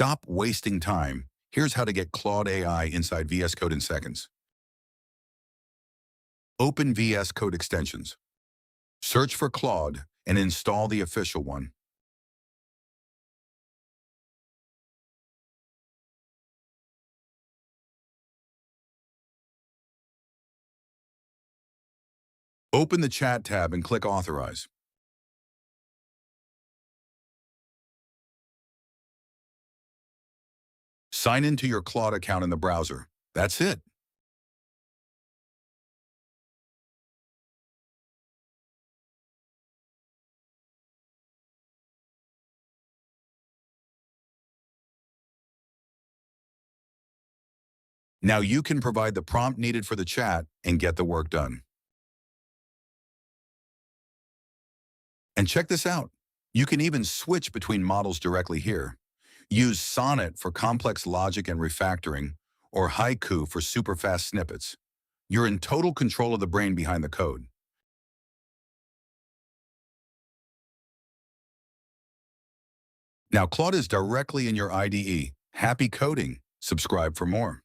Stop wasting time. Here's how to get Claude AI inside VS Code in seconds. Open VS Code extensions. Search for Claude and install the official one. Open the Chat tab and click Authorize. Sign into your Claude account in the browser. That's it. Now you can provide the prompt needed for the chat and get the work done. And check this out. You can even switch between models directly here. Use Sonnet for complex logic and refactoring, or Haiku for super fast snippets. You're in total control of the brain behind the code. Now Claude is directly in your IDE. Happy coding. Subscribe for more.